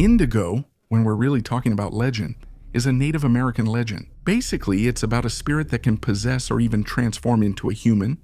Indigo, when we're really talking about legend, is a Native American legend. Basically, it's about a spirit that can possess or even transform into a human,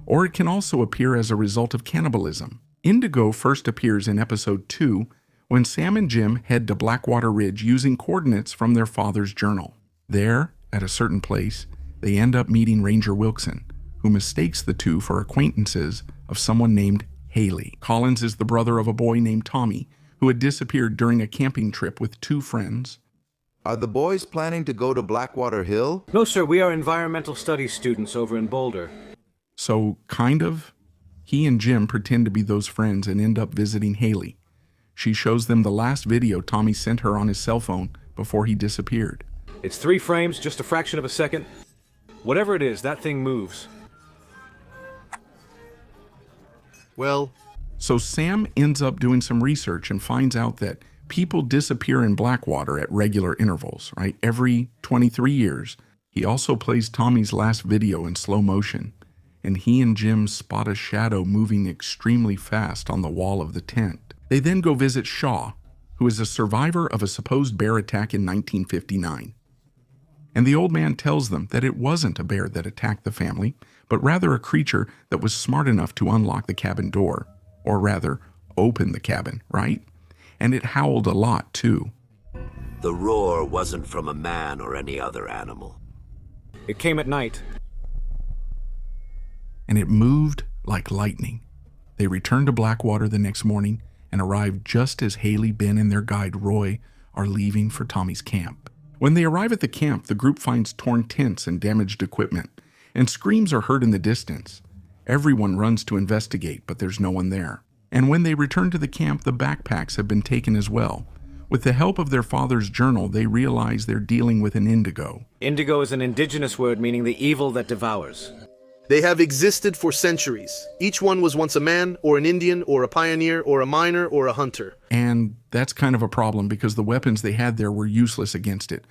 or it can also appear as a result of cannibalism. Indigo first appears in episode 2 when Sam and Jim head to Blackwater Ridge using coordinates from their father's journal. There, at a certain place, they end up meeting Ranger Wilkson, who mistakes the two for acquaintances of someone named Haley. Collins is the brother of a boy named Tommy, who had disappeared during a camping trip with two friends. Are the boys planning to go to Blackwater Hill? No, sir. We are environmental studies students over in Boulder. So, kind of, he and Jim pretend to be those friends and end up visiting Haley. She shows them the last video Tommy sent her on his cell phone before he disappeared. It's 3 frames, just a fraction of a second. Whatever it is, that thing moves. Well, so Sam ends up doing some research and finds out that people disappear in Blackwater at regular intervals, right? Every 23 years. He also plays Tommy's last video in slow motion, and he and Jim spot a shadow moving extremely fast on the wall of the tent. They then go visit Shaw, who is a survivor of a supposed bear attack in 1959. And the old man tells them that it wasn't a bear that attacked the family, but rather a creature that was smart enough to unlock the cabin door, or rather, open the cabin, right? And it howled a lot, too. The roar wasn't from a man or any other animal. It came at night. And it moved like lightning. They returned to Blackwater the next morning and arrived just as Haley, Ben, and their guide, Roy, are leaving for Tommy's camp. When they arrive at the camp, the group finds torn tents and damaged equipment, and screams are heard in the distance. Everyone runs to investigate, but there's no one there. And when they return to the camp, the backpacks have been taken as well. With the help of their father's journal, they realize they're dealing with an indigo. Indigo is an indigenous word meaning the evil that devours. they have existed for centuries. Each one was once a man, or an Indian, or a pioneer, or a miner, or a hunter. And that's kind of a problem because the weapons they had there were useless against it.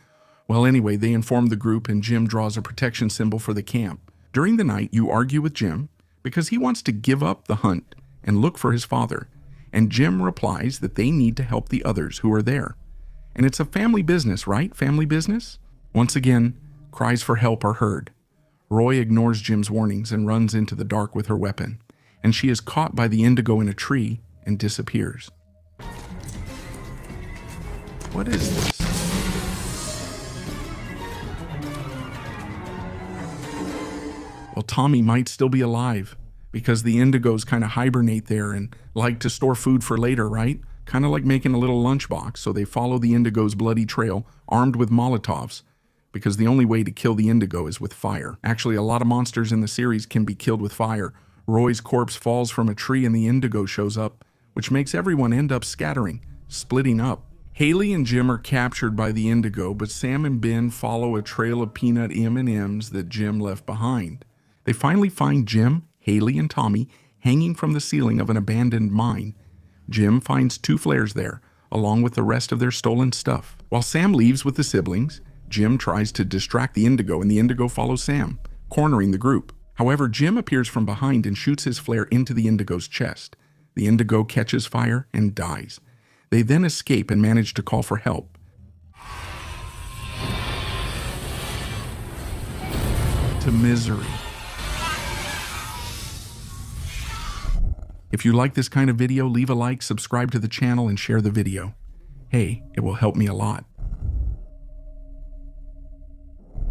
Well, anyway, they inform the group and Jim draws a protection symbol for the camp. During the night, you argue with Jim because he wants to give up the hunt and look for his father. And Jim replies that they need to help the others who are there. And it's a family business, right? Family business? Once again, cries for help are heard. Roy ignores Jim's warnings and runs into the dark with her weapon, and she is caught by the Indigo in a tree and disappears. What is this? Well, Tommy might still be alive because the Indigos kind of hibernate there and like to store food for later, right? Kind of like making a little lunchbox, so they follow the Indigo's bloody trail armed with Molotovs, because the only way to kill the Indigo is with fire. Actually, a lot of monsters in the series can be killed with fire. Roy's corpse falls from a tree and the Indigo shows up, which makes everyone end up scattering, splitting up. Haley and Jim are captured by the Indigo, but Sam and Ben follow a trail of peanut M&Ms that Jim left behind. They finally find Jim, Haley, and Tommy hanging from the ceiling of an abandoned mine. Jim finds 2 flares there, along with the rest of their stolen stuff. While Sam leaves with the siblings, Jim tries to distract the Indigo, and the Indigo follows Sam, cornering the group. However, Jim appears from behind and shoots his flare into the Indigo's chest. The Indigo catches fire and dies. They then escape and manage to call for help. To misery. If you like this kind of video, leave a like, subscribe to the channel, and share the video. Hey, it will help me a lot.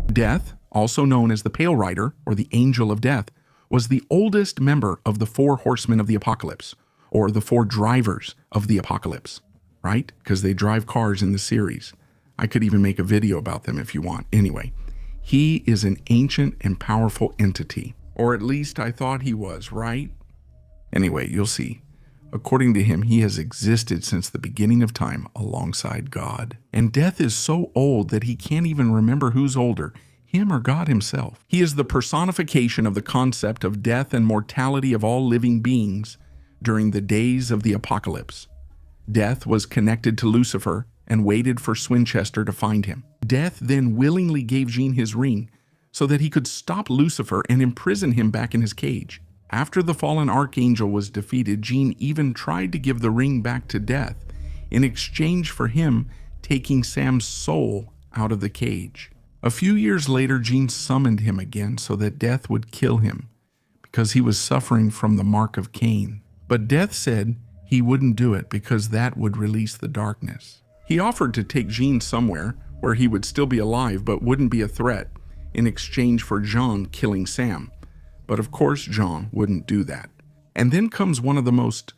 Death, also known as the Pale Rider or the Angel of Death, was the oldest member of the 4 Horsemen of the Apocalypse, or the 4 Drivers of the Apocalypse, right? Because they drive cars in the series. I could even make a video about them if you want. Anyway, he is an ancient and powerful entity, or at least I thought he was, right? Anyway, you'll see. According to him, he has existed since the beginning of time alongside God. And Death is so old that he can't even remember who's older, him or God himself. He is the personification of the concept of death and mortality of all living beings during the days of the apocalypse. Death was connected to Lucifer and waited for Swinchester to find him. Death then willingly gave Djinn his ring so that he could stop Lucifer and imprison him back in his cage. After the fallen Archangel was defeated, Djinn even tried to give the ring back to Death. in exchange for him taking Sam's soul out of the cage. A few years later, Djinns summoned him again so that Death would kill him because he was suffering from the mark of Cain. But Death said he wouldn't do it because that would release the darkness. He offered to take Djinns somewhere where he would still be alive but wouldn't be a threat in exchange for John killing Sam. But of course, John wouldn't do that. And then comes one of the most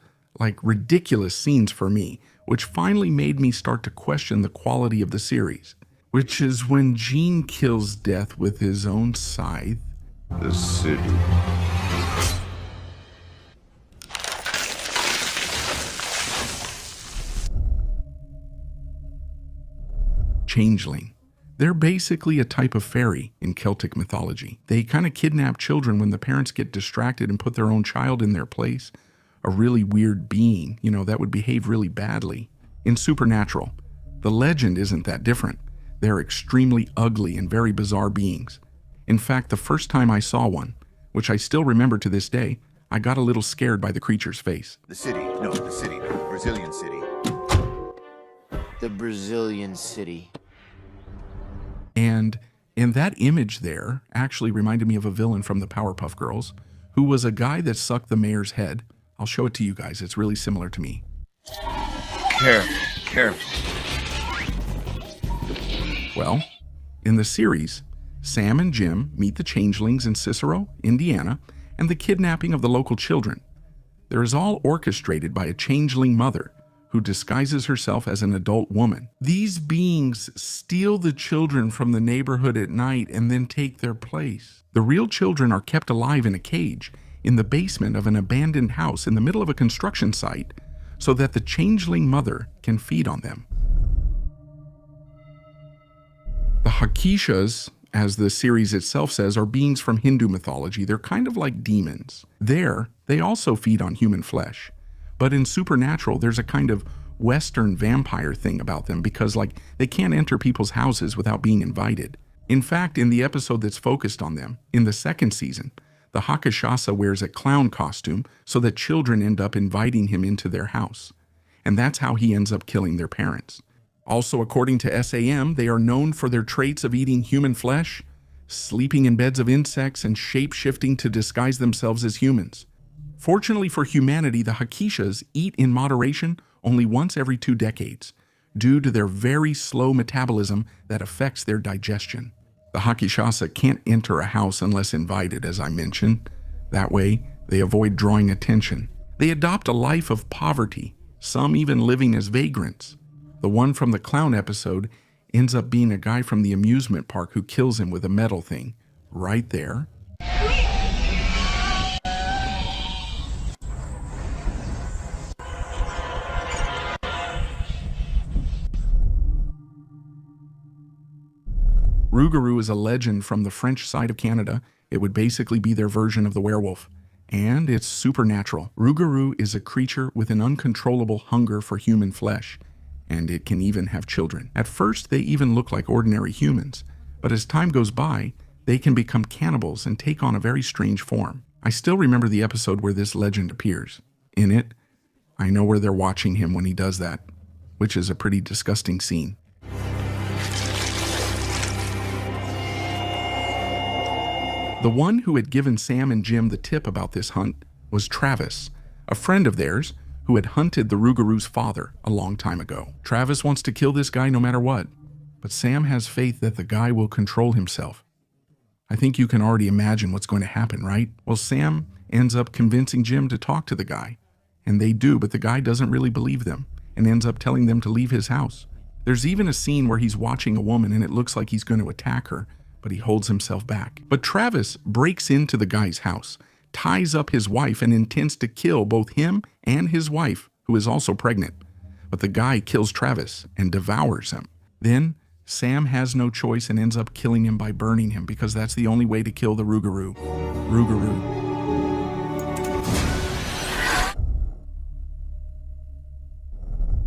ridiculous scenes for me, which finally made me start to question the quality of the series, which is when Djinn kills Death with his own scythe. The city. Changeling. They're basically a type of fairy in Celtic mythology. They kind of kidnap children when the parents get distracted and put their own child in their place. A really weird being, that would behave really badly. In Supernatural, the legend isn't that different. They're extremely ugly and very bizarre beings. In fact, the first time I saw one, which I still remember to this day, I got a little scared by the creature's face. The city. Brazilian city. The Brazilian city. And that image there actually reminded me of a villain from the Powerpuff Girls, who was a guy that sucked the mayor's head. I'll show it to you guys. It's really similar to me. Careful. Well, in the series, Sam and Jim meet the changelings in Cicero, Indiana, and the kidnapping of the local children. There is all orchestrated by a changeling mother who disguises herself as an adult woman. These beings steal the children from the neighborhood at night and then take their place. The real children are kept alive in a cage in the basement of an abandoned house in the middle of a construction site so that the changeling mother can feed on them. The Hakishas, as the series itself says, are beings from Hindu mythology. They're kind of like demons. There, they also feed on human flesh. But in Supernatural, there's a kind of Western vampire thing about them because they can't enter people's houses without being invited. In fact, in the episode that's focused on them, in the second season, the Hakashasa wears a clown costume so that children end up inviting him into their house. And that's how he ends up killing their parents. Also, according to SAM, they are known for their traits of eating human flesh, sleeping in beds of insects, and shape-shifting to disguise themselves as humans. Fortunately for humanity, the Hakishas eat in moderation only once every 2 decades, due to their very slow metabolism that affects their digestion. The Hakishasa can't enter a house unless invited, as I mentioned. That way, they avoid drawing attention. They adopt a life of poverty, some even living as vagrants. The one from the clown episode ends up being a guy from the amusement park who kills him with a metal thing, right there. Rougarou is a legend from the French side of Canada. It would basically be their version of the werewolf. And it's supernatural. Rougarou is a creature with an uncontrollable hunger for human flesh, and it can even have children. At first, they even look like ordinary humans, but as time goes by, they can become cannibals and take on a very strange form. I still remember the episode where this legend appears. In it, I know where they're watching him when he does that, which is a pretty disgusting scene. The one who had given Sam and Jim the tip about this hunt was Travis, a friend of theirs who had hunted the Rougarou's father a long time ago. Travis wants to kill this guy no matter what, but Sam has faith that the guy will control himself. I think you can already imagine what's going to happen, right? Well, Sam ends up convincing Jim to talk to the guy, and they do, but the guy doesn't really believe them and ends up telling them to leave his house. There's even a scene where he's watching a woman and it looks like he's going to attack her, but he holds himself back. But Travis breaks into the guy's house, ties up his wife, and intends to kill both him and his wife, who is also pregnant. But the guy kills Travis and devours him. Then Sam has no choice and ends up killing him by burning him because that's the only way to kill the Rougarou.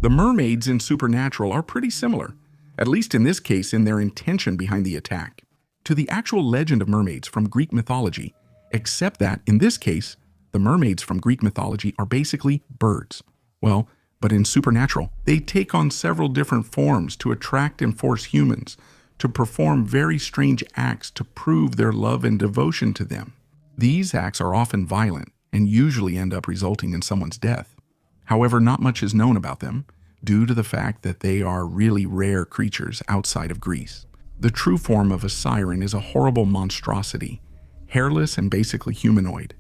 The mermaids in Supernatural are pretty similar, at least in this case in their intention behind the attack, to the actual legend of mermaids from Greek mythology, except that, in this case, the mermaids from Greek mythology are basically birds. Well, But in Supernatural, they take on several different forms to attract and force humans to perform very strange acts to prove their love and devotion to them. These acts are often violent and usually end up resulting in someone's death. However, not much is known about them due to the fact that they are really rare creatures outside of Greece. The true form of a siren is a horrible monstrosity, hairless and basically humanoid,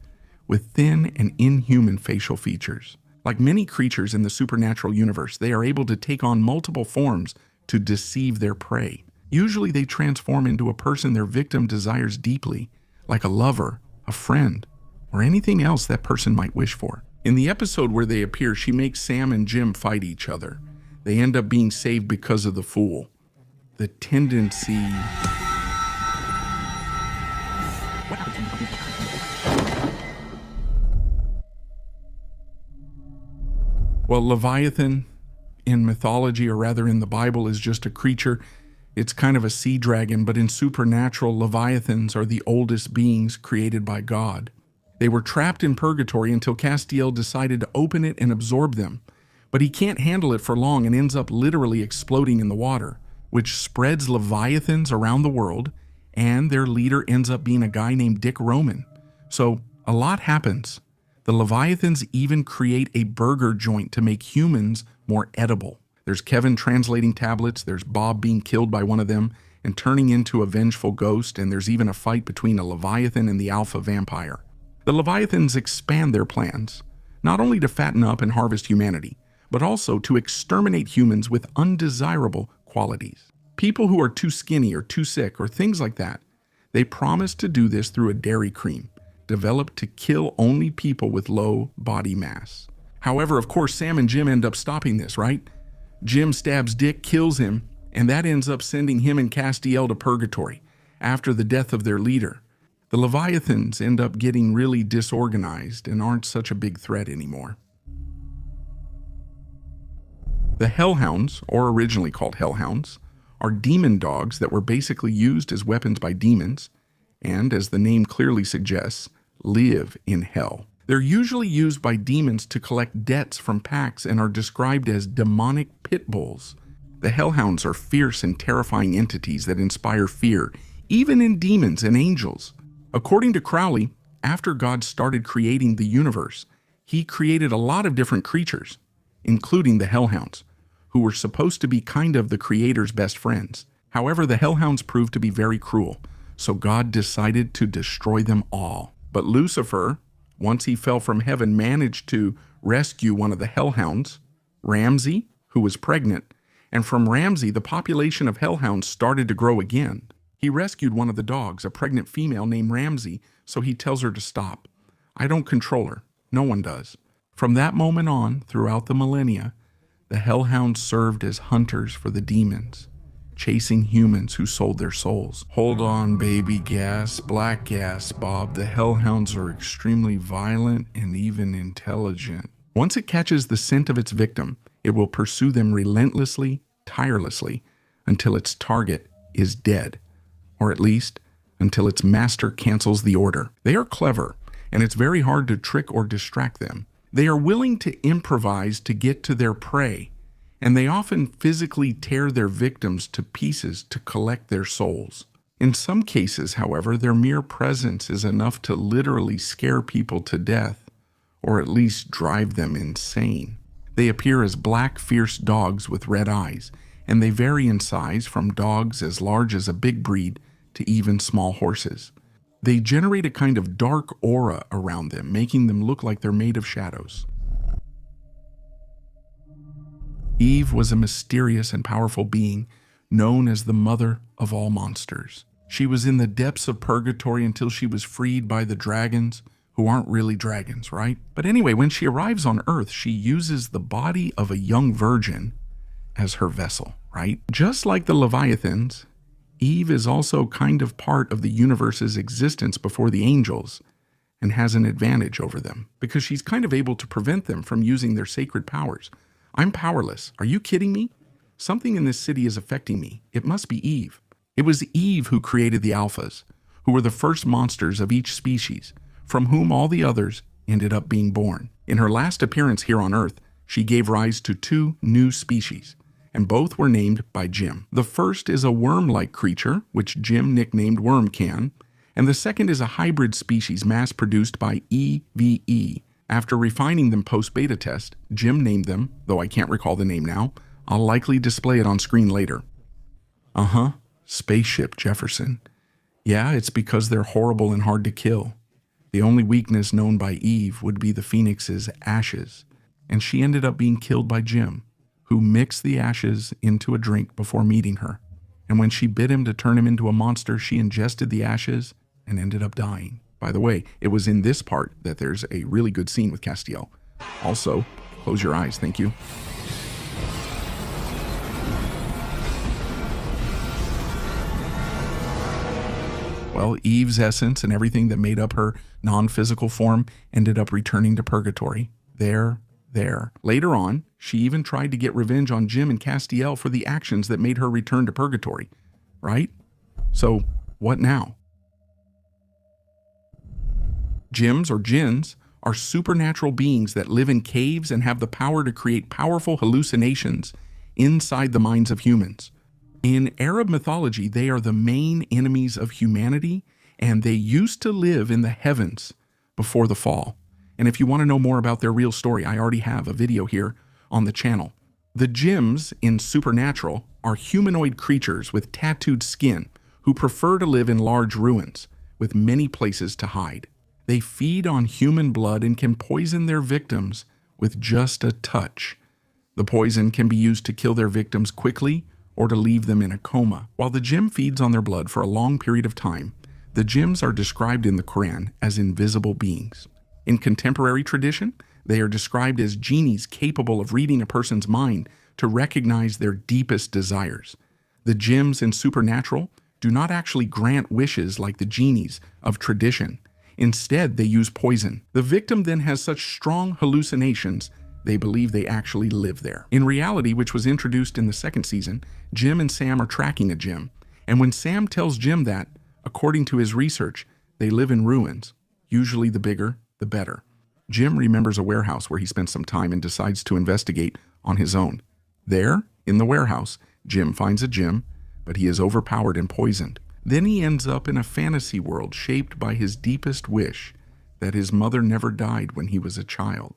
with thin and inhuman facial features. Like many creatures in the supernatural universe, they are able to take on multiple forms to deceive their prey. Usually they transform into a person their victim desires deeply, like a lover, a friend, or anything else that person might wish for. In the episode where they appear, she makes Sam and Jim fight each other. They end up being saved because of the Fool. The tendency... Well, Leviathan in mythology, or rather in the Bible, is just a creature. It's kind of a sea dragon, but in Supernatural, Leviathans are the oldest beings created by God. They were trapped in purgatory until Castiel decided to open it and absorb them. But he can't handle it for long and ends up literally exploding in the water, which spreads Leviathans around the world, and their leader ends up being a guy named Dick Roman. So a lot happens. The Leviathans even create a burger joint to make humans more edible. There's Kevin translating tablets, there's Bob being killed by one of them and turning into a vengeful ghost, and there's even a fight between a Leviathan and the alpha vampire. The Leviathans expand their plans, not only to fatten up and harvest humanity, but also to exterminate humans with undesirable qualities. People who are too skinny or too sick or things like that. They promise to do this through a dairy cream, developed to kill only people with low body mass. However, of course, Sam and Jim end up stopping this, right? Jim stabs Dick, kills him, and that ends up sending him and Castiel to purgatory after the death of their leader. The Leviathans end up getting really disorganized and aren't such a big threat anymore. The Hellhounds, or originally called Hellhounds, are demon dogs that were basically used as weapons by demons, and as the name clearly suggests, live in hell. They're usually used by demons to collect debts from packs and are described as demonic pit bulls. The Hellhounds are fierce and terrifying entities that inspire fear, even in demons and angels. According to Crowley, after God started creating the universe, he created a lot of different creatures, including the Hellhounds, who were supposed to be kind of the creator's best friends. However, the Hellhounds proved to be very cruel, so God decided to destroy them all. But Lucifer, once he fell from heaven, managed to rescue one of the Hellhounds, Ramsey, who was pregnant, and from Ramsey, the population of Hellhounds started to grow again. He rescued one of the dogs, a pregnant female named Ramsey, so he tells her to stop. I don't control her. No one does. From that moment on, throughout the millennia, the Hellhounds served as hunters for the demons, chasing humans who sold their souls. Hold on, baby gas, black gas, Bob. The Hellhounds are extremely violent and even intelligent. Once it catches the scent of its victim, it will pursue them relentlessly, tirelessly, until its target is dead, or at least until its master cancels the order. They are clever, and it's very hard to trick or distract them. They are willing to improvise to get to their prey, and they often physically tear their victims to pieces to collect their souls. In some cases, however, their mere presence is enough to literally scare people to death, or at least drive them insane. They appear as black, fierce dogs with red eyes, and they vary in size from dogs as large as a big breed to even small horses. They generate a kind of dark aura around them, making them look like they're made of shadows. Eve was a mysterious and powerful being known as the mother of all monsters. She was in the depths of purgatory until she was freed by the dragons, who aren't really dragons, right? But anyway, when she arrives on Earth, she uses the body of a young virgin as her vessel, right? Just like the Leviathans, Eve is also kind of part of the universe's existence before the angels and has an advantage over them because she's kind of able to prevent them from using their sacred powers. I'm powerless. Are you kidding me? Something in this city is affecting me. It must be Eve. It was Eve who created the Alphas, who were the first monsters of each species, from whom all the others ended up being born. In her last appearance here on Earth, she gave rise to 2 new species, and both were named by Jim. The first is a worm-like creature, which Jim nicknamed Wormcan, and the second is a hybrid species mass-produced by EVE. After refining them post-beta test, Jim named them, though I can't recall the name now. I'll likely display it on screen later. Spaceship Jefferson. Yeah, it's because they're horrible and hard to kill. The only weakness known by Eve would be the Phoenix's ashes, and she ended up being killed by Jim, who mixed the ashes into a drink before meeting her. And when she bit him to turn him into a monster, she ingested the ashes and ended up dying. By the way, it was in this part that there's a really good scene with Castiel. Also, close your eyes, thank you. Well, Eve's essence and everything that made up her non-physical form ended up returning to purgatory. There. Later on, she even tried to get revenge on Jim and Castiel for the actions that made her return to purgatory. Right? So, what now? Djinns or Djinns are supernatural beings that live in caves and have the power to create powerful hallucinations inside the minds of humans. In Arab mythology, they are the main enemies of humanity, and they used to live in the heavens before the fall. And if you want to know more about their real story, I already have a video here on the channel. The Djinns in Supernatural are humanoid creatures with tattooed skin who prefer to live in large ruins with many places to hide. They feed on human blood and can poison their victims with just a touch. The poison can be used to kill their victims quickly or to leave them in a coma. While the Djinn feeds on their blood for a long period of time, the Djinns are described in the Quran as invisible beings. In contemporary tradition, they are described as genies capable of reading a person's mind to recognize their deepest desires. The Djinns in Supernatural do not actually grant wishes like the genies of tradition. Instead, they use poison. The victim then has such strong hallucinations they believe they actually live there. In reality, which was introduced in the 2nd season, Jim and Sam are tracking a Jim, and when Sam tells Jim that, according to his research, they live in ruins, usually the bigger, the better. Jim remembers a warehouse where he spent some time and decides to investigate on his own. There, in the warehouse, Jim finds a Jim, but he is overpowered and poisoned. Then he ends up in a fantasy world shaped by his deepest wish, that his mother never died when he was a child.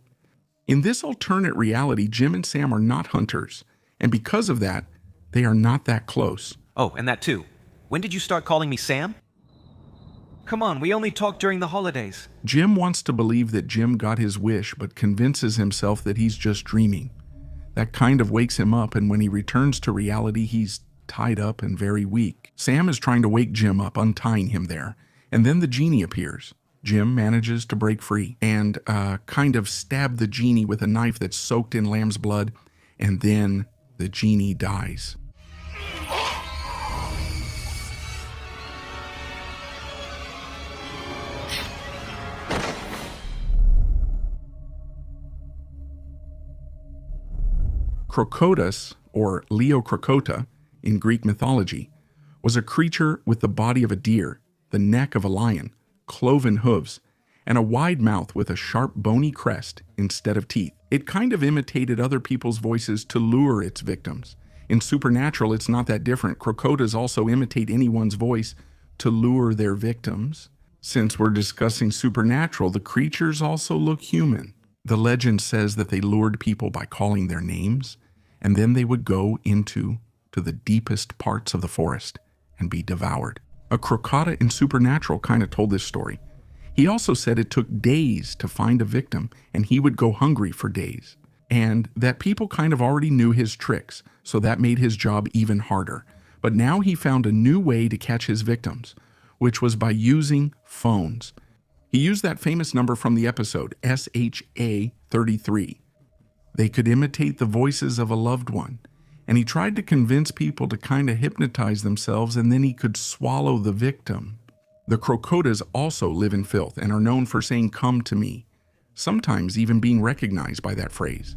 In this alternate reality, Jim and Sam are not hunters, and because of that, they are not that close. Oh, and that too. When did you start calling me Sam? Come on, we only talk during the holidays. Jim wants to believe that Jim got his wish, but convinces himself that he's just dreaming. That kind of wakes him up, and when he returns to reality, he's tied up and very weak. Sam is trying to wake Jim up, untying him there, and then the genie appears. Jim manages to break free and kind of stab the genie with a knife that's soaked in lamb's blood, and then the genie dies. Crocotas, or Crocota in Greek mythology, was a creature with the body of a deer, the neck of a lion, cloven hooves, and a wide mouth with a sharp bony crest instead of teeth. It kind of imitated other people's voices to lure its victims. In Supernatural, it's not that different. Crocotas also imitate anyone's voice to lure their victims. Since we're discussing Supernatural, the creatures also look human. The legend says that they lured people by calling their names, and then they would go into the deepest parts of the forest and be devoured. A Crocota in Supernatural kind of told this story. He also said it took days to find a victim, and he would go hungry for days. And that people kind of already knew his tricks, so that made his job even harder. But now he found a new way to catch his victims, which was by using phones. He used that famous number from the episode, SHA-33. They could imitate the voices of a loved one, and he tried to convince people to kind of hypnotize themselves, and then he could swallow the victim. The Crocotas also live in filth and are known for saying, "Come to me," sometimes even being recognized by that phrase.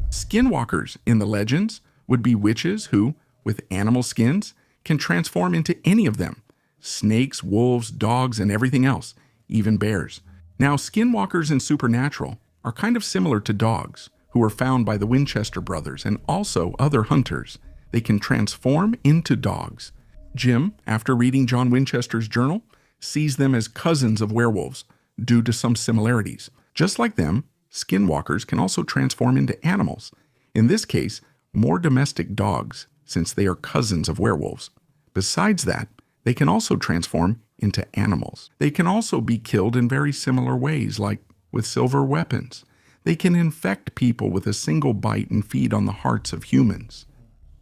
Skinwalkers in the legends would be witches who, with animal skins, can transform into any of them: snakes, wolves, dogs, and everything else, even bears. Now, skinwalkers in Supernatural are kind of similar to dogs, who were found by the Winchester brothers and also other hunters. They can transform into dogs. Jim, after reading John Winchester's journal, sees them as cousins of werewolves due to some similarities. Just like them, skinwalkers can also transform into animals. In this case, more domestic dogs, since they are cousins of werewolves. Besides that, they can also transform into animals. They can also be killed in very similar ways, like with silver weapons. They can infect people with a single bite and feed on the hearts of humans.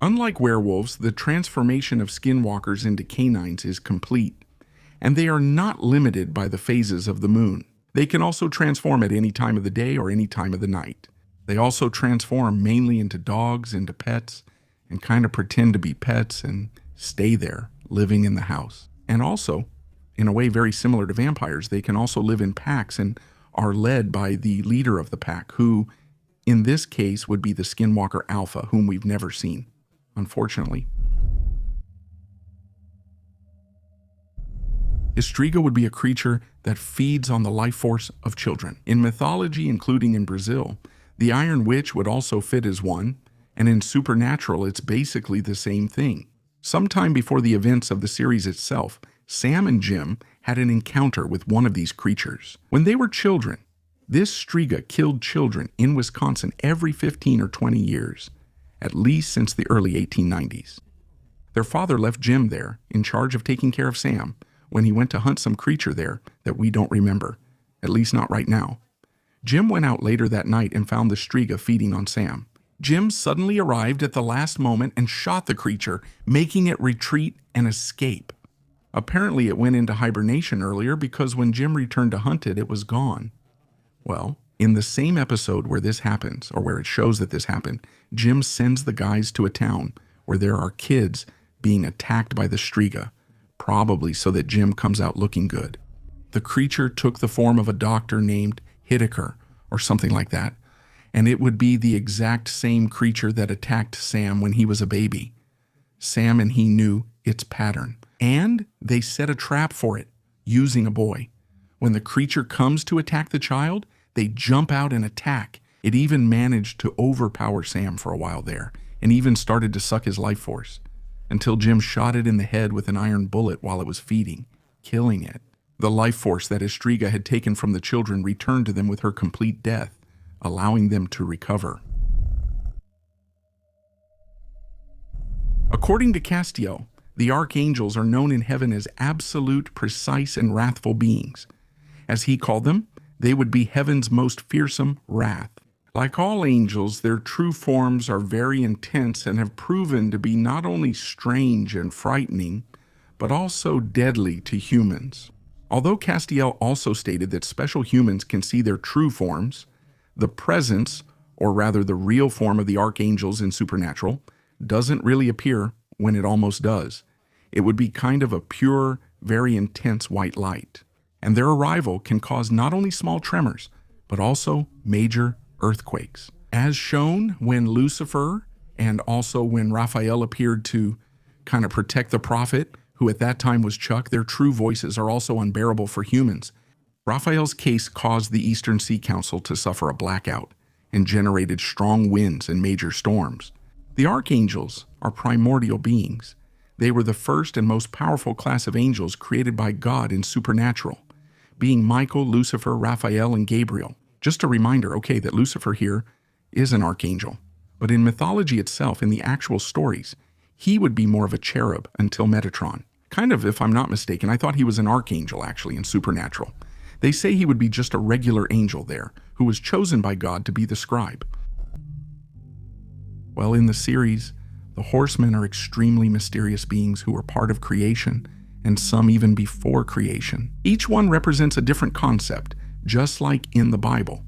Unlike werewolves, the transformation of skinwalkers into canines is complete, and they are not limited by the phases of the moon. They can also transform at any time of the day or any time of the night. They also transform mainly into dogs, into pets, and kind of pretend to be pets and stay there, living in the house. And also, in a way very similar to vampires, they can also live in packs and are led by the leader of the pack, who, in this case, would be the Skinwalker Alpha, whom we've never seen, unfortunately. Striga would be a creature that feeds on the life force of children. In mythology, including in Brazil, the Iron Witch would also fit as one, and in Supernatural, it's basically the same thing. Sometime before the events of the series itself, Sam and Jim had an encounter with one of these creatures. When they were children, this Striga killed children in Wisconsin every 15 or 20 years, at least since the early 1890s. Their father left Jim there, in charge of taking care of Sam, when he went to hunt some creature there that we don't remember, at least not right now. Jim went out later that night and found the Striga feeding on Sam. Jim suddenly arrived at the last moment and shot the creature, making it retreat and escape. Apparently it went into hibernation earlier because when Jim returned to hunt it, it was gone. Well, in the same episode where this happens, or where it shows that this happened, Jim sends the guys to a town where there are kids being attacked by the Striga, probably so that Jim comes out looking good. The creature took the form of a doctor named Whitaker, or something like that, and it would be the exact same creature that attacked Sam when he was a baby. Sam and he knew its pattern, and they set a trap for it, using a boy. When the creature comes to attack the child, they jump out and attack. It even managed to overpower Sam for a while there, and even started to suck his life force, until Jim shot it in the head with an iron bullet while it was feeding, killing it. The life force that Striga had taken from the children returned to them with her complete death, allowing them to recover. According to Castiel, the Archangels are known in heaven as absolute, precise, and wrathful beings. As he called them, they would be heaven's most fearsome wrath. Like all angels, their true forms are very intense and have proven to be not only strange and frightening, but also deadly to humans. Although Castiel also stated that special humans can see their true forms, the presence, or rather the real form of the Archangels in Supernatural, doesn't really appear when it almost does. It would be kind of a pure, very intense white light. And their arrival can cause not only small tremors, but also major earthquakes. As shown when Lucifer and also when Raphael appeared to kind of protect the prophet, who at that time was Chuck, their true voices are also unbearable for humans. Raphael's case caused the Eastern Sea Council to suffer a blackout and generated strong winds and major storms. The Archangels are primordial beings. They were the first and most powerful class of angels created by God in Supernatural, being Michael, Lucifer, Raphael, and Gabriel. Just a reminder, okay, that Lucifer here is an archangel. But in mythology itself, in the actual stories, he would be more of a cherub until Metatron. Kind of, if I'm not mistaken, I thought he was an archangel actually in Supernatural. They say he would be just a regular angel there, who was chosen by God to be the scribe. Well, in the series, the Horsemen are extremely mysterious beings who are part of creation, and some even before creation. Each one represents a different concept, just like in the Bible.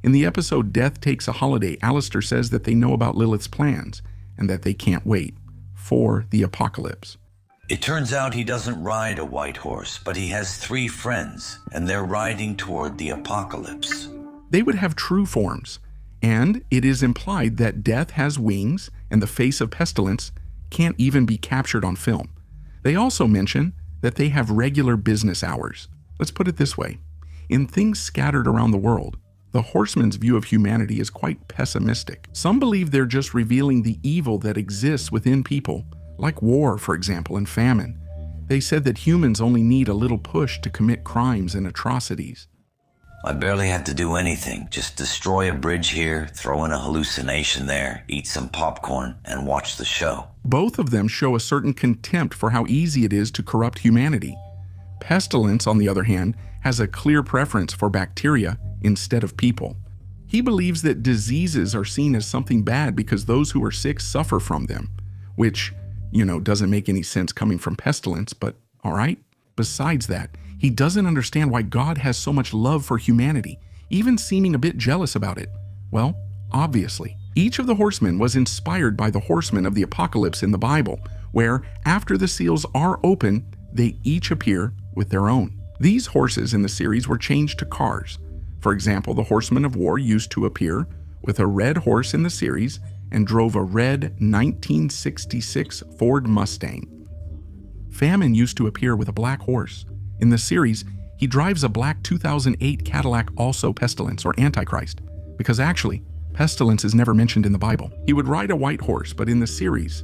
In the episode Death Takes a Holiday, Alistair says that they know about Lilith's plans, and that they can't wait for the apocalypse. It turns out he doesn't ride a white horse, but he has 3 friends, and they're riding toward the apocalypse. They would have true forms, and it is implied that death has wings, and the face of pestilence can't even be captured on film. They also mention that they have regular business hours. Let's put it this way. in things scattered around the world. The Horsemen's view of humanity is quite pessimistic. Some believe they're just revealing the evil that exists within people, like war, for example, and famine. They said that humans only need a little push to commit crimes and atrocities. I barely had to do anything, just destroy a bridge here, throw in a hallucination there, eat some popcorn, and watch the show. Both of them show a certain contempt for how easy it is to corrupt humanity. Pestilence, on the other hand, has a clear preference for bacteria instead of people. He believes that diseases are seen as something bad because those who are sick suffer from them, which, doesn't make any sense coming from pestilence, but all right. Besides that, he doesn't understand why God has so much love for humanity, even seeming a bit jealous about it. Well, obviously, each of the horsemen was inspired by the horsemen of the apocalypse in the Bible, where after the seals are open, they each appear with their own. These horses in the series were changed to cars. For example, the Horsemen of War used to appear with a red horse in the series and drove a red 1966 Ford Mustang. Famine used to appear with a black horse. In the series, he drives a black 2008 Cadillac, also Pestilence or Antichrist, because actually, Pestilence is never mentioned in the Bible. He would ride a white horse, but in the series,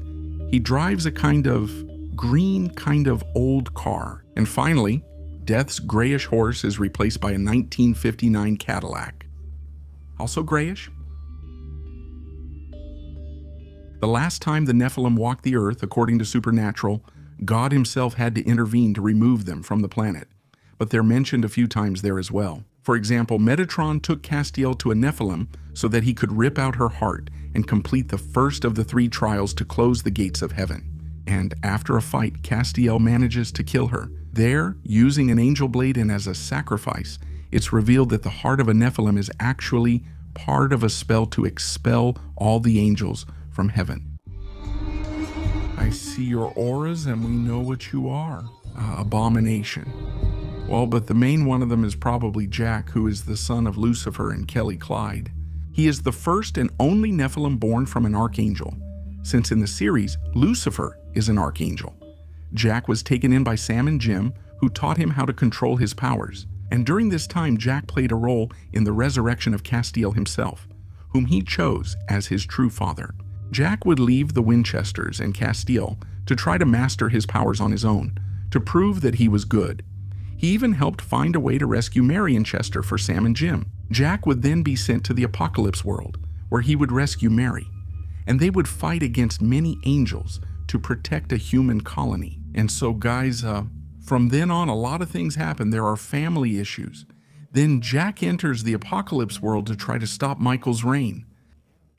he drives a kind of green, kind of old car. And finally, Death's grayish horse is replaced by a 1959 Cadillac. Also grayish? The last time the Nephilim walked the earth, according to Supernatural, God himself had to intervene to remove them from the planet, but they're mentioned a few times there as well. For example, Metatron took Castiel to a Nephilim so that he could rip out her heart and complete the first of the 3 trials to close the gates of heaven. And after a fight, Castiel manages to kill her. There, using an angel blade and as a sacrifice, it's revealed that the heart of a Nephilim is actually part of a spell to expel all the angels from heaven. I see your auras and we know what you are. Abomination. Well, but the main one of them is probably Jack, who is the son of Lucifer and Kelly Clyde. He is the first and only Nephilim born from an archangel, since in the series, Lucifer is an archangel. Jack was taken in by Sam and Jim, who taught him how to control his powers. And during this time, Jack played a role in the resurrection of Castiel himself, whom he chose as his true father. Jack would leave the Winchesters and Castiel to try to master his powers on his own, to prove that he was good. He even helped find a way to rescue Mary and Chester for Sam and Jim. Jack would then be sent to the Apocalypse world, where he would rescue Mary, and they would fight against many angels to protect a human colony. And so guys, from then on, a lot of things happen. There are family issues. Then Jack enters the Apocalypse world to try to stop Michael's reign.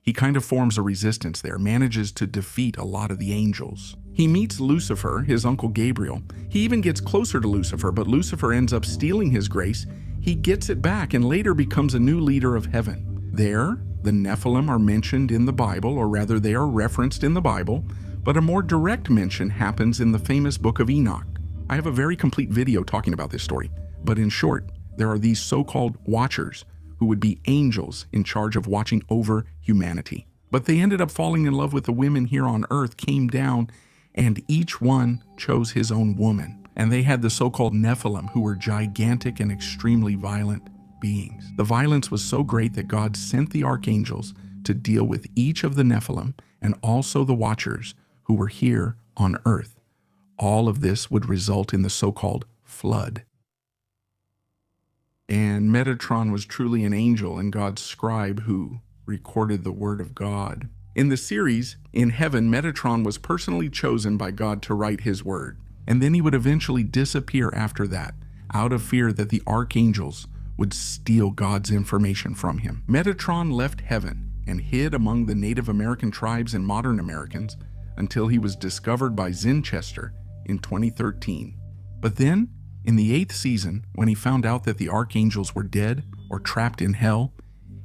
He kind of forms a resistance there, manages to defeat a lot of the angels. He meets Lucifer, his uncle Gabriel. He even gets closer to Lucifer, but Lucifer ends up stealing his grace. He gets it back and later becomes a new leader of heaven. There, the Nephilim are mentioned in the Bible, or rather they are referenced in the Bible, but a more direct mention happens in the famous book of Enoch. I have a very complete video talking about this story, but in short, there are these so-called watchers who would be angels in charge of watching over humanity. But they ended up falling in love with the women here on earth, came down, and each one chose his own woman. And they had the so-called Nephilim, who were gigantic and extremely violent beings. The violence was so great that God sent the archangels to deal with each of the Nephilim and also the watchers who were here on earth. All of this would result in the so-called flood. And Metatron was truly an angel and God's scribe who recorded the word of God. In the series, in heaven, Metatron was personally chosen by God to write his word. And then he would eventually disappear after that, out of fear that the archangels would steal God's information from him. Metatron left heaven and hid among the Native American tribes and modern Americans until he was discovered by Zinchester in 2013. But then, in the 8th season, when he found out that the archangels were dead or trapped in hell,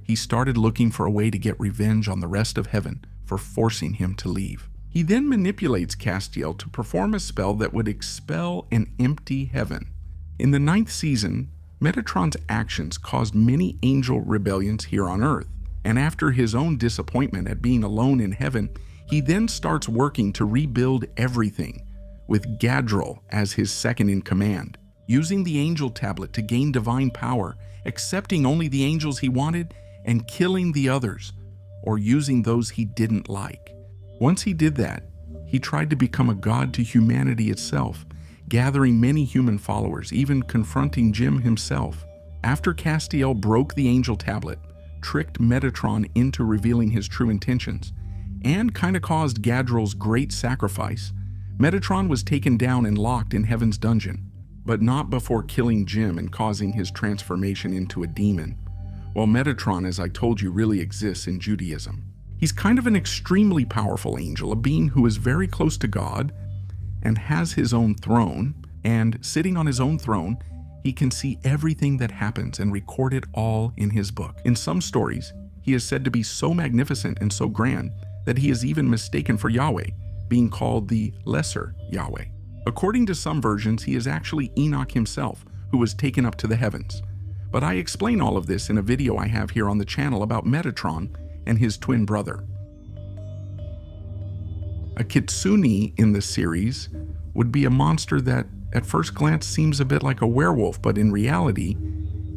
he started looking for a way to get revenge on the rest of heaven for forcing him to leave. He then manipulates Castiel to perform a spell that would expel an empty heaven. In the 9th season, Metatron's actions caused many angel rebellions here on earth, and after his own disappointment at being alone in heaven, he then starts working to rebuild everything, with Gadriel as his second in command. using the angel tablet to gain divine power, accepting only the angels he wanted, and killing the others, or using those he didn't like. Once he did that, he tried to become a god to humanity itself, gathering many human followers, even confronting Djinn himself. After Castiel broke the angel tablet, tricked Metatron into revealing his true intentions, and kind of caused Gadril's great sacrifice, Metatron was taken down and locked in Heaven's dungeon, but not before killing Djinn and causing his transformation into a demon. While Metatron, as I told you, really exists in Judaism. He's kind of an extremely powerful angel, a being who is very close to God and has his own throne, and sitting on his own throne, he can see everything that happens and record it all in his book. In some stories, he is said to be so magnificent and so grand that he is even mistaken for Yahweh, being called the Lesser Yahweh. According to some versions, he is actually Enoch himself, who was taken up to the heavens. But I explain all of this in a video I have here on the channel about Metatron and his twin brother. A Kitsune in the series would be a monster that at first glance seems a bit like a werewolf, but in reality,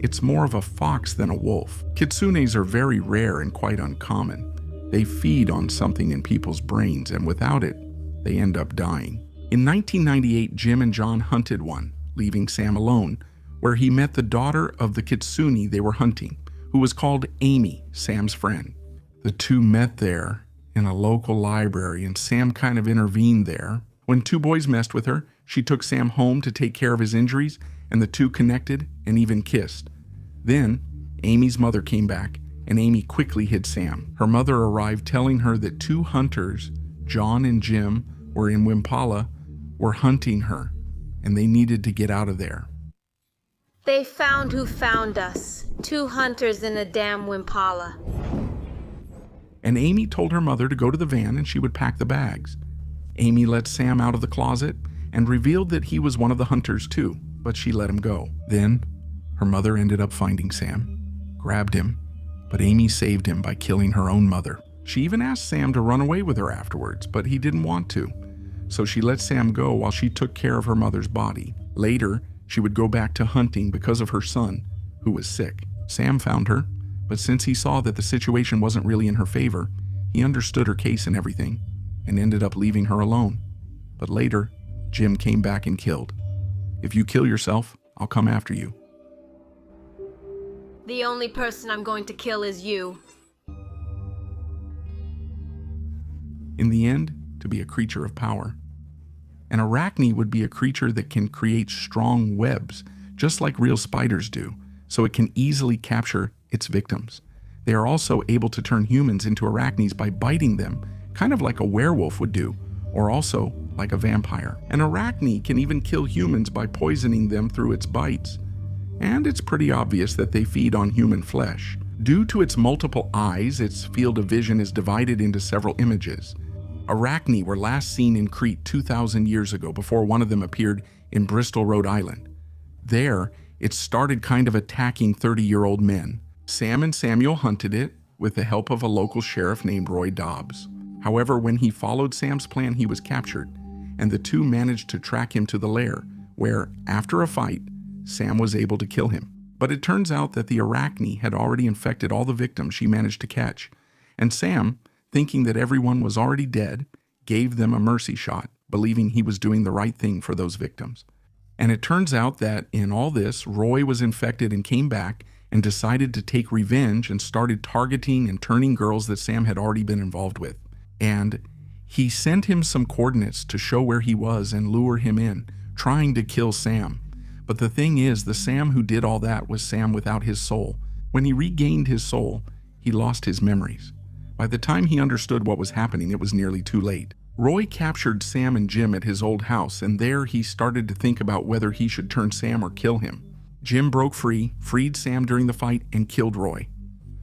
it's more of a fox than a wolf. Kitsunes are very rare and quite uncommon. They feed on something in people's brains, and without it, they end up dying. In 1998, Jim and John hunted one, leaving Sam alone, where he met the daughter of the Kitsune they were hunting, who was called Amy, Sam's friend. The two met there in a local library, and Sam kind of intervened there. When two boys messed with her, she took Sam home to take care of his injuries, and the two connected and even kissed. Then, Amy's mother came back, and Amy quickly hid Sam. Her mother arrived telling her that two hunters, John and Jim, were in Wimpala, were hunting her, and they needed to get out of there. They found who found us. Two hunters in a damn Wimpala. And Amy told her mother to go to the van and she would pack the bags. Amy let Sam out of the closet and revealed that he was one of the hunters too, but she let him go. Then, her mother ended up finding Sam, grabbed him, but Amy saved him by killing her own mother. She even asked Sam to run away with her afterwards, but he didn't want to. So she let Sam go while she took care of her mother's body. Later, she would go back to hunting because of her son, who was sick. Sam found her, but since he saw that the situation wasn't really in her favor, he understood her case and everything, and ended up leaving her alone. But later, Jim came back and killed. If you kill yourself, I'll come after you. The only person I'm going to kill is you. In the end, to be a creature of power. An Arachne would be a creature that can create strong webs, just like real spiders do, so it can easily capture its victims. They are also able to turn humans into Arachnes by biting them, kind of like a werewolf would do, or also like a vampire. An Arachne can even kill humans by poisoning them through its bites. And it's pretty obvious that they feed on human flesh. Due to its multiple eyes, its field of vision is divided into several images. Arachne were last seen in Crete 2,000 years ago before one of them appeared in Bristol, Rhode Island. There, it started kind of attacking 30-year-old men. Sam and Samuel hunted it with the help of a local sheriff named Roy Dobbs. However, when he followed Sam's plan, he was captured, and the two managed to track him to the lair, where, after a fight, Sam was able to kill him. But it turns out that the Arachne had already infected all the victims she managed to catch, and Sam, thinking that everyone was already dead, gave them a mercy shot, believing he was doing the right thing for those victims. And it turns out that in all this, Roy was infected and came back and decided to take revenge and started targeting and turning girls that Sam had already been involved with. And he sent him some coordinates to show where he was and lure him in, trying to kill Sam. But the thing is, the Sam who did all that was Sam without his soul. When he regained his soul, he lost his memories. By the time he understood what was happening, it was nearly too late. Roy captured Sam and Jim at his old house, and there he started to think about whether he should turn Sam or kill him. Jim broke free, freed Sam during the fight, and killed Roy.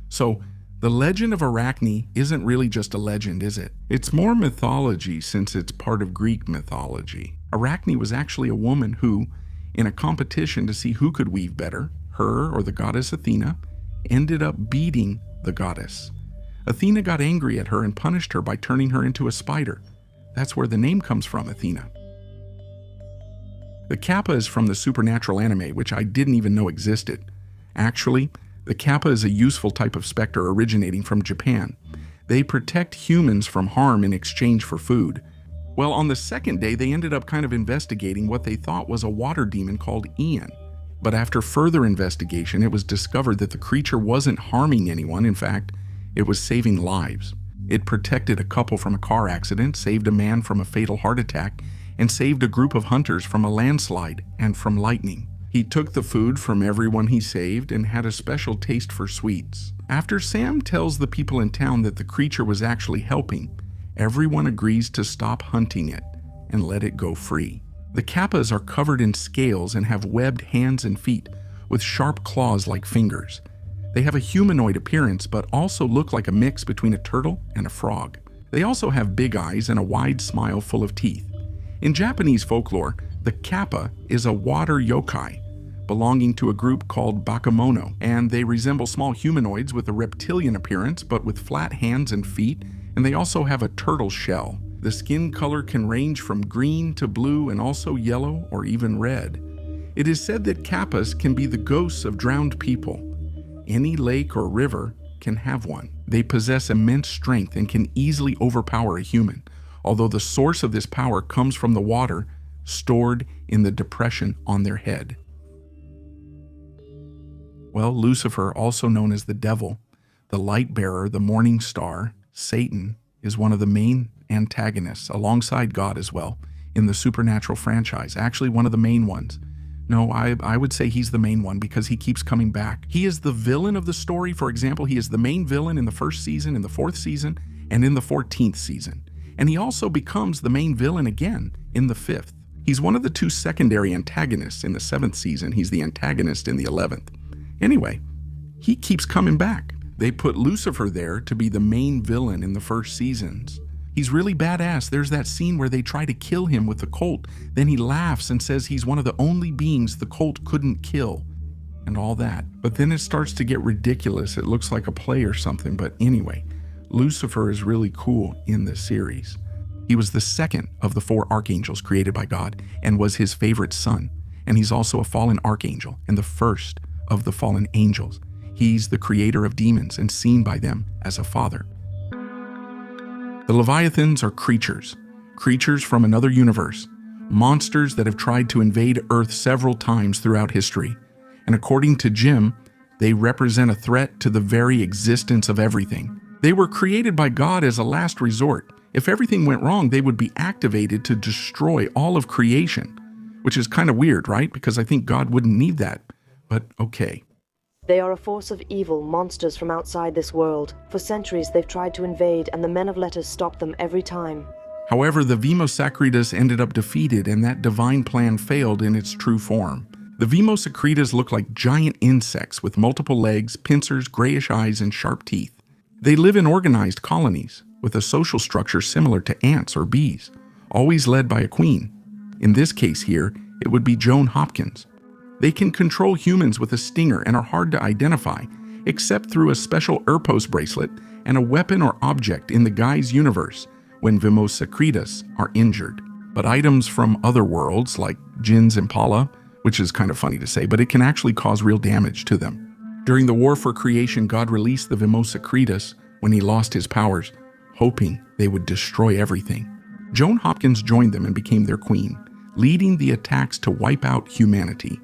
So, the legend of Arachne isn't really just a legend, is it? It's more mythology since it's part of Greek mythology. Arachne was actually a woman who, in a competition to see who could weave better, her or the goddess Athena, ended up beating the goddess. Athena got angry at her and punished her by turning her into a spider. That's where the name comes from, Athena. The Kappa is from the supernatural anime, which I didn't even know existed. Actually, the Kappa is a useful type of specter originating from Japan. They protect humans from harm in exchange for food. Well, on the second day, they ended up kind of investigating what they thought was a water demon called Ian. But after further investigation, it was discovered that the creature wasn't harming anyone. In fact, it was saving lives. It protected a couple from a car accident, saved a man from a fatal heart attack, and saved a group of hunters from a landslide and from lightning. He took the food from everyone he saved and had a special taste for sweets. After Sam tells the people in town that the creature was actually helping, everyone agrees to stop hunting it and let it go free. The Kappas are covered in scales and have webbed hands and feet with sharp claws like fingers. They have a humanoid appearance but also look like a mix between a turtle and a frog. They also have big eyes and a wide smile full of teeth. In Japanese folklore, the Kappa is a water yokai belonging to a group called Bakemono, and they resemble small humanoids with a reptilian appearance but with flat hands and feet, and they also have a turtle shell. The skin color can range from green to blue and also yellow or even red. It is said that Kappas can be the ghosts of drowned people. Any lake or river can have one. They possess immense strength and can easily overpower a human, although the source of this power comes from the water stored in the depression on their head. Well, Lucifer, also known as the devil, the light bearer, the morning star, Satan, is one of the main antagonists, alongside God as well, in the supernatural franchise. Actually, one of the main ones. No, I would say he's the main one because he keeps coming back. He is the villain of the story. For example, he is the main villain in the first season, in the fourth season, and in the 14th season. And he also becomes the main villain again in the 5th. He's one of the 2 secondary antagonists in the 7th season. He's the antagonist in the 11th. Anyway, he keeps coming back. They put Lucifer there to be the main villain in the first seasons. He's really badass. There's that scene where they try to kill him with the Colt. Then he laughs and says he's one of the only beings the Colt couldn't kill and all that. But then it starts to get ridiculous. It looks like a play or something. But anyway, Lucifer is really cool in this series. He was the second of the 4 archangels created by God and was his favorite son. And he's also a fallen archangel and the first of the fallen angels. He's the creator of demons and seen by them as a father. The Leviathans are creatures from another universe, monsters that have tried to invade Earth several times throughout history. And according to Jim, they represent a threat to the very existence of everything. They were created by God as a last resort. If everything went wrong, they would be activated to destroy all of creation, which is kind of weird, right? Because I think God wouldn't need that, but okay. They are a force of evil, monsters from outside this world. For centuries they've tried to invade, and the men of letters stopped them every time. However, the Vimosacretas ended up defeated, and that divine plan failed in its true form. The Vimosacretas look like giant insects with multiple legs, pincers, grayish eyes, and sharp teeth. They live in organized colonies, with a social structure similar to ants or bees, always led by a queen. In this case here, it would be Joan Hopkins. They can control humans with a stinger and are hard to identify, except through a special Earpos bracelet and a weapon or object in the guy's universe when Vimosacretas are injured. But items from other worlds, like Djinns Impala, which is kind of funny to say, but it can actually cause real damage to them. During the War for Creation, God released the Vimosacretas when he lost his powers, hoping they would destroy everything. Joan Hopkins joined them and became their queen, leading the attacks to wipe out humanity.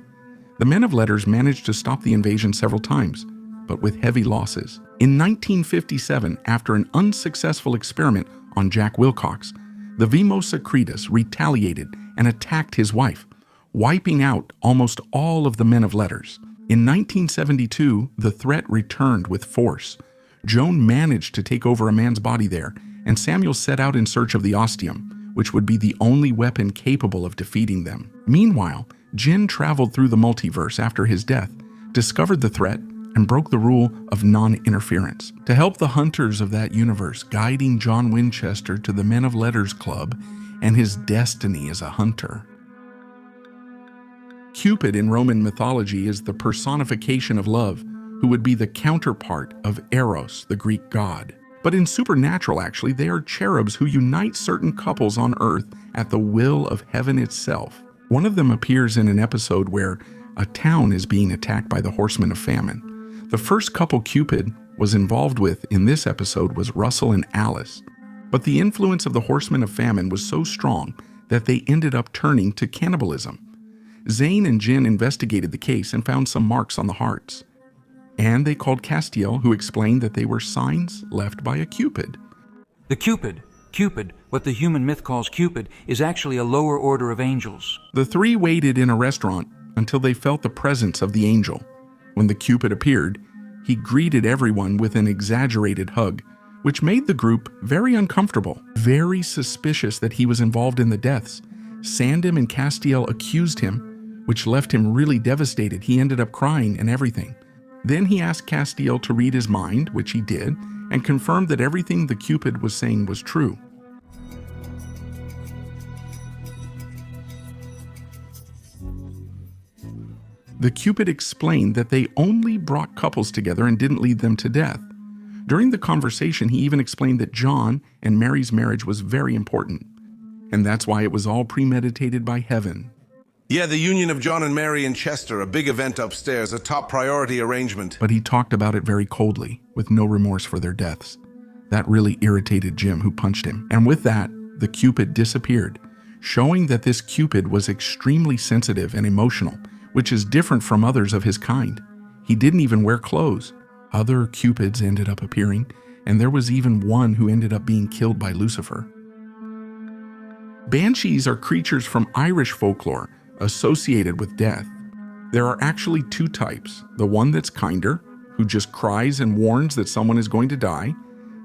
The men of letters managed to stop the invasion several times, but with heavy losses. In 1957, after an unsuccessful experiment on Jack Wilcox, the Vimosacretas retaliated and attacked his wife, wiping out almost all of the men of letters. In 1972, the threat returned with force. Joan managed to take over a man's body there, and Samuel set out in search of the ostium, which would be the only weapon capable of defeating them. Meanwhile, Djinn traveled through the multiverse after his death, discovered the threat, and broke the rule of non-interference. To help the hunters of that universe, guiding John Winchester to the Men of Letters Club and his destiny as a hunter. Cupid in Roman mythology is the personification of love, who would be the counterpart of Eros, the Greek god. But in supernatural, actually, they are cherubs who unite certain couples on earth at the will of heaven itself. One of them appears in an episode where a town is being attacked by the Horsemen of Famine. The first couple Cupid was involved with in this episode was Russell and Alice, but the influence of the Horsemen of Famine was so strong that they ended up turning to cannibalism. Zane and Djinn investigated the case and found some marks on the hearts. And they called Castiel, who explained that they were signs left by a Cupid. The Cupid, what the human myth calls Cupid, is actually a lower order of angels. The three waited in a restaurant until they felt the presence of the angel. When the Cupid appeared, he greeted everyone with an exaggerated hug, which made the group very uncomfortable, very suspicious that he was involved in the deaths. Sandem and Castiel accused him, which left him really devastated. He ended up crying and everything. Then he asked Castiel to read his mind, which he did, and confirmed that everything the Cupid was saying was true. The Cupid explained that they only brought couples together and didn't lead them to death. During the conversation, he even explained that John and Mary's marriage was very important, and that's why it was all premeditated by heaven. Yeah, the union of John and Mary in Chester, a big event upstairs, a top priority arrangement. But he talked about it very coldly, with no remorse for their deaths. That really irritated Jim, who punched him. And with that, the Cupid disappeared, showing that this Cupid was extremely sensitive and emotional, which is different from others of his kind. He didn't even wear clothes. Other Cupids ended up appearing, and there was even one who ended up being killed by Lucifer. Banshees are creatures from Irish folklore associated with death. There are actually two types, the one that's kinder, who just cries and warns that someone is going to die,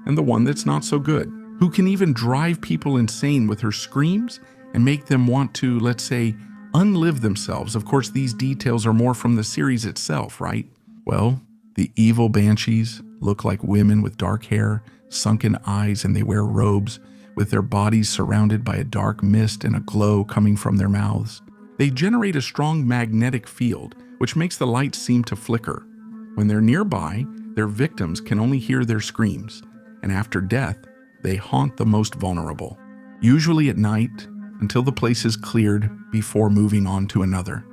and the one that's not so good, who can even drive people insane with her screams and make them want to, let's say, unlive themselves. Of course, these details are more from the series itself, right? Well, the evil banshees look like women with dark hair, sunken eyes, and they wear robes with their bodies surrounded by a dark mist and a glow coming from their mouths. They generate a strong magnetic field, which makes the light seem to flicker. When they're nearby, their victims can only hear their screams, and after death, they haunt the most vulnerable, usually at night, until the place is cleared before moving on to another.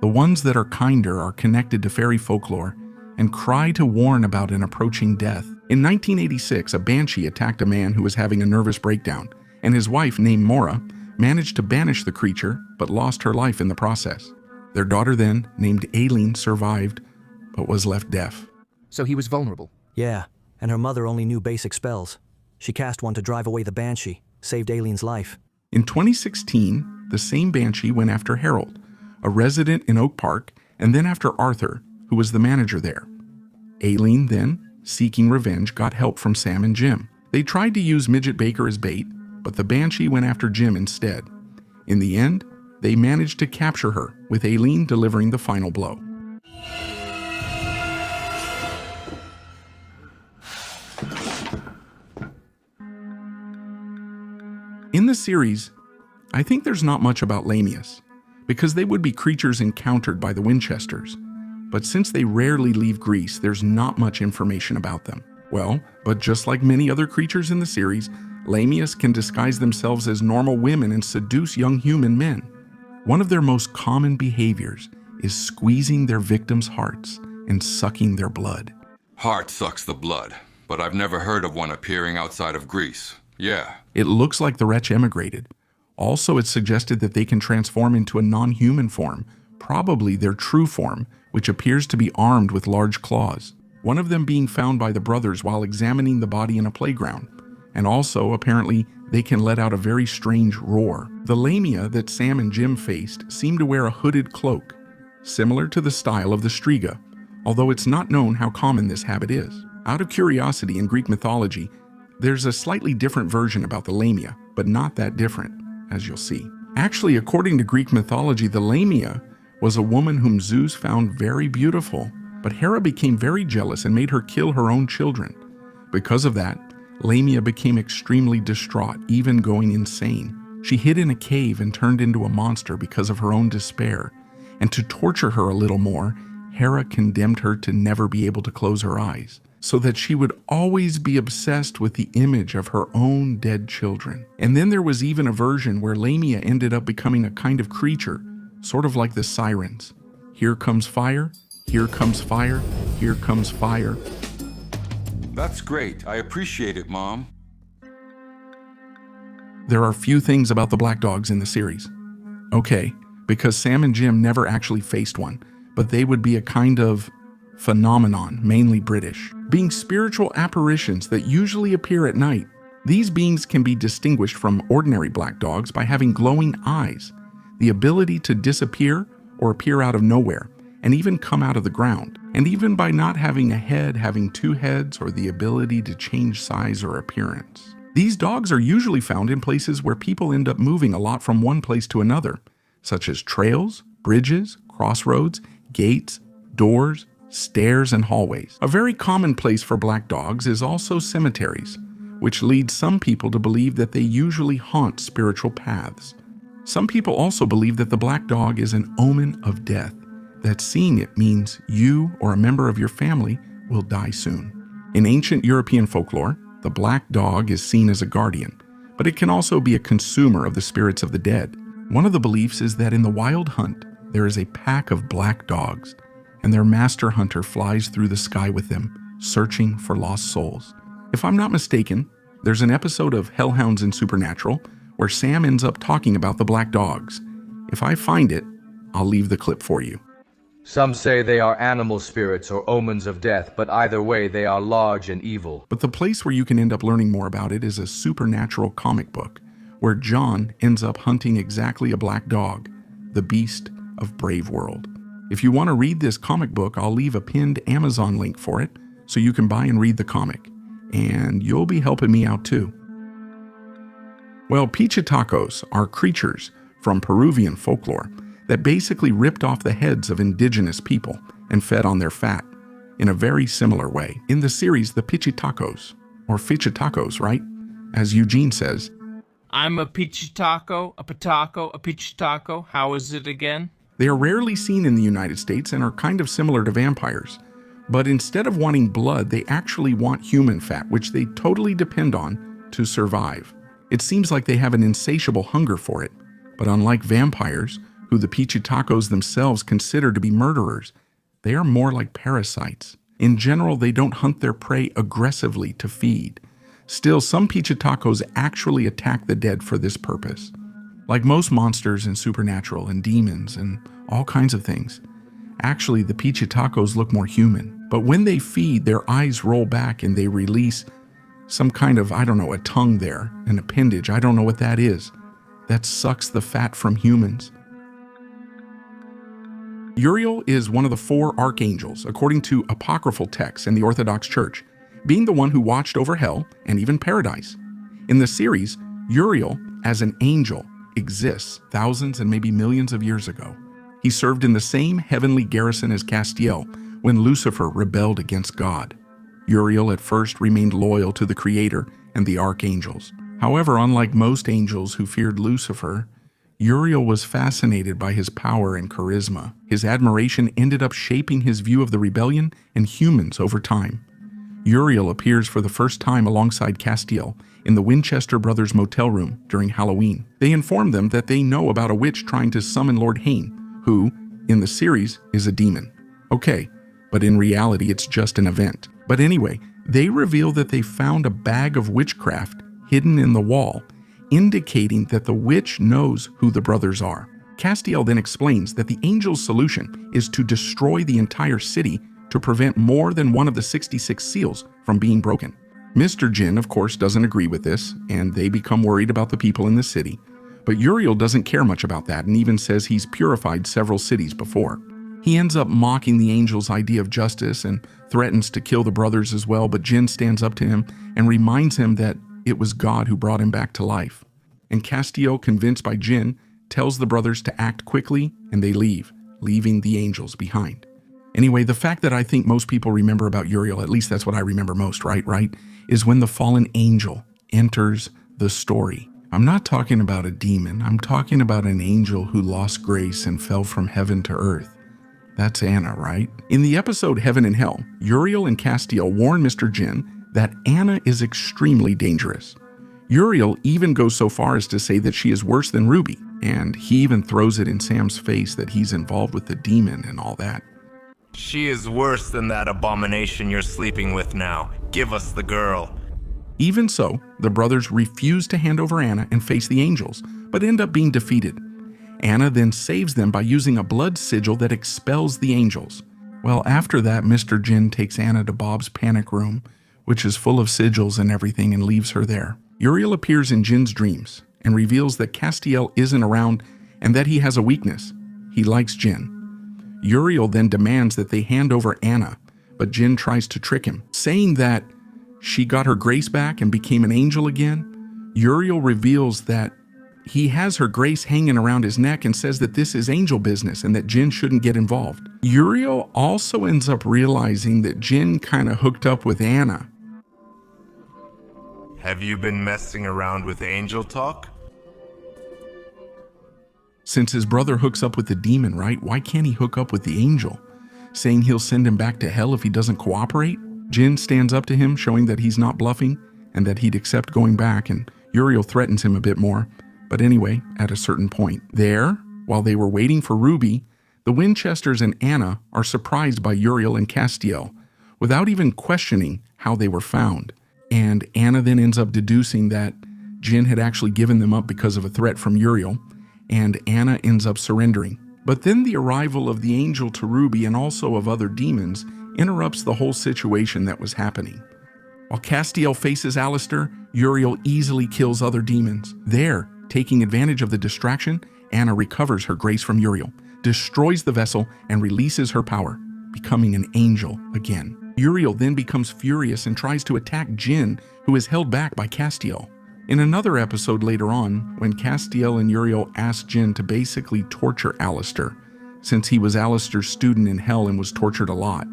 The ones that are kinder are connected to fairy folklore and cry to warn about an approaching death. In 1986, a banshee attacked a man who was having a nervous breakdown, and his wife, named Mora, managed to banish the creature, but lost her life in the process. Their daughter then, named Aileen, survived, but was left deaf. So he was vulnerable? Yeah, and her mother only knew basic spells. She cast one to drive away the banshee, saved Aileen's life. In 2016, the same banshee went after Harold, a resident in Oak Park, and then after Arthur, who was the manager there. Aileen then, seeking revenge, got help from Sam and Jim. They tried to use Midget Baker as bait, but the banshee went after Jim instead. In the end, they managed to capture her, with Aileen delivering the final blow. In the series, I think there's not much about Lamias, because they would be creatures encountered by the Winchesters. But since they rarely leave Greece, there's not much information about them. Well, but just like many other creatures in the series, Lamias can disguise themselves as normal women and seduce young human men. One of their most common behaviors is squeezing their victims' hearts and sucking their blood. Heart sucks the blood, but I've never heard of one appearing outside of Greece. Yeah. It looks like the wretch emigrated. Also, it's suggested that they can transform into a non-human form, probably their true form, which appears to be armed with large claws. One of them being found by the brothers while examining the body in a playground. And also, apparently, they can let out a very strange roar. The Lamia that Sam and Jim faced seemed to wear a hooded cloak, similar to the style of the Striga, although it's not known how common this habit is. Out of curiosity, in Greek mythology, there's a slightly different version about the Lamia, but not that different, as you'll see. Actually, according to Greek mythology, the Lamia was a woman whom Zeus found very beautiful, but Hera became very jealous and made her kill her own children. Because of that, Lamia became extremely distraught, even going insane. She hid in a cave and turned into a monster because of her own despair. And to torture her a little more, Hera condemned her to never be able to close her eyes, so that she would always be obsessed with the image of her own dead children. And then there was even a version where Lamia ended up becoming a kind of creature sort of like the sirens. Here comes fire, here comes fire, here comes fire. That's great. I appreciate it, Mom. There are few things about the black dogs in the series. Okay, because Sam and Jim never actually faced one, but they would be a kind of phenomenon, mainly British, being spiritual apparitions that usually appear at night. These beings can be distinguished from ordinary black dogs by having glowing eyes, the ability to disappear or appear out of nowhere, and even come out of the ground, and even by not having a head, having two heads, or the ability to change size or appearance. These dogs are usually found in places where people end up moving a lot from one place to another, such as trails, bridges, crossroads, gates, doors, stairs, and hallways. A very common place for black dogs is also cemeteries, which leads some people to believe that they usually haunt spiritual paths. Some people also believe that the black dog is an omen of death, that seeing it means you or a member of your family will die soon. In ancient European folklore, the black dog is seen as a guardian, but it can also be a consumer of the spirits of the dead. One of the beliefs is that in the wild hunt, there is a pack of black dogs, and their master hunter flies through the sky with them, searching for lost souls. If I'm not mistaken, there's an episode of Hellhounds and Supernatural where Sam ends up talking about the black dogs. If I find it, I'll leave the clip for you. Some say they are animal spirits or omens of death, but either way they are large and evil. But the place where you can end up learning more about it is a supernatural comic book, where John ends up hunting exactly a black dog, the Beast of Brave World. If you want to read this comic book, I'll leave a pinned Amazon link for it, so you can buy and read the comic. And you'll be helping me out too. Well, pichitacos are creatures from Peruvian folklore that basically ripped off the heads of indigenous people and fed on their fat in a very similar way. In the series, the pichitacos, or fichitacos, right? As Eugene says, I'm a pichitaco, a pataco, a pichitaco. How is it again? They are rarely seen in the United States and are kind of similar to vampires. But instead of wanting blood, they actually want human fat, which they totally depend on to survive. It seems like they have an insatiable hunger for it. But unlike vampires, who the pichitacos themselves consider to be murderers, they are more like parasites. In general, they don't hunt their prey aggressively to feed. Still, some pichitacos actually attack the dead for this purpose. Like most monsters in Supernatural and demons and all kinds of things, actually the pichitacos look more human. But when they feed, their eyes roll back and they release some kind of, I don't know, a tongue there, an appendage, I don't know what that is, that sucks the fat from humans. Uriel is one of the 4 archangels, according to apocryphal texts in the Orthodox Church, being the one who watched over hell and even paradise. In the series, Uriel, as an angel, exists thousands and maybe millions of years ago. He served in the same heavenly garrison as Castiel when Lucifer rebelled against God. Uriel at first remained loyal to the Creator and the archangels. However, unlike most angels who feared Lucifer, Uriel was fascinated by his power and charisma. His admiration ended up shaping his view of the rebellion and humans over time. Uriel appears for the first time alongside Castiel in the Winchester brothers' motel room during Halloween. They inform them that they know about a witch trying to summon Lord Hain, who, in the series, is a demon. Okay, but in reality it's just an event. But anyway, they reveal that they found a bag of witchcraft hidden in the wall, indicating that the witch knows who the brothers are. Castiel then explains that the angel's solution is to destroy the entire city to prevent more than one of the 66 seals from being broken. Mr. Djinn, of course, doesn't agree with this, and they become worried about the people in the city. But Uriel doesn't care much about that and even says he's purified several cities before. He ends up mocking the angel's idea of justice and threatens to kill the brothers as well, but Djinn stands up to him and reminds him that it was God who brought him back to life. And Castiel, convinced by Djinn, tells the brothers to act quickly, and they leave, leaving the angels behind. Anyway, the fact that I think most people remember about Uriel, at least that's what I remember most, right, is when the fallen angel enters the story. I'm not talking about a demon. I'm talking about an angel who lost grace and fell from heaven to earth. That's Anna, right? In the episode Heaven and Hell, Uriel and Castiel warn Mr. Djinn that Anna is extremely dangerous. Uriel even goes so far as to say that she is worse than Ruby, And he even throws it in Sam's face that he's involved with the demon and all that. She is worse than that abomination you're sleeping with now. Give us the girl. Even so, the brothers refuse to hand over Anna and face the angels, but end up being defeated. Anna then saves them by using a blood sigil that expels the angels. Well, after that, Mr. Djinn takes Anna to Bob's panic room, which is full of sigils and everything, and leaves her there. Uriel appears in Djinn's dreams and reveals that Castiel isn't around and that he has a weakness. He likes Djinn. Uriel then demands that they hand over Anna, but Djinn tries to trick him, saying that she got her grace back and became an angel again. Uriel reveals that he has her grace hanging around his neck and says that this is angel business and that Djinn shouldn't get involved. Uriel also ends up realizing that Djinn kind of hooked up with Anna. Have you been messing around with angel talk? Since his brother hooks up with the demon, right? Why can't he hook up with the angel? Saying he'll send him back to hell if he doesn't cooperate? Djinn stands up to him, showing that he's not bluffing and that he'd accept going back, and Uriel threatens him a bit more. But anyway, at a certain point, there, while they were waiting for Ruby, the Winchesters and Anna are surprised by Uriel and Castiel, without even questioning how they were found. And Anna then ends up deducing that Djinn had actually given them up because of a threat from Uriel, and Anna ends up surrendering. But then the arrival of the angel to Ruby and also of other demons interrupts the whole situation that was happening. While Castiel faces Alistair, Uriel easily kills other demons. There, taking advantage of the distraction, Anna recovers her grace from Uriel, destroys the vessel, and releases her power, becoming an angel again. Uriel then becomes furious and tries to attack Djinn, who is held back by Castiel. In another episode later on, when Castiel and Uriel ask Djinn to basically torture Alistair, since he was Alistair's student in hell and was tortured a lot.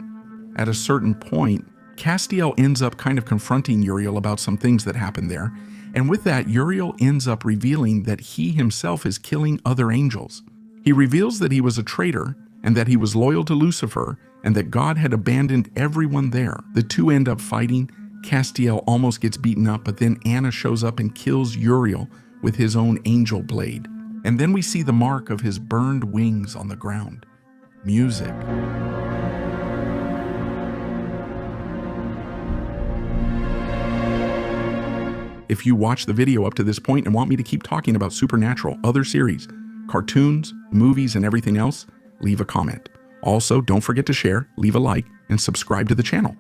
At a certain point, Castiel ends up kind of confronting Uriel about some things that happened there, and with that, Uriel ends up revealing that he himself is killing other angels. He reveals that he was a traitor, and that he was loyal to Lucifer, and that God had abandoned everyone there. The two end up fighting. Castiel almost gets beaten up, but then Anna shows up and kills Uriel with his own angel blade. And then we see the mark of his burned wings on the ground. Music. If you watch the video up to this point and want me to keep talking about Supernatural, other series, cartoons, movies, and everything else, leave a comment. Also, don't forget to share, leave a like, and subscribe to the channel.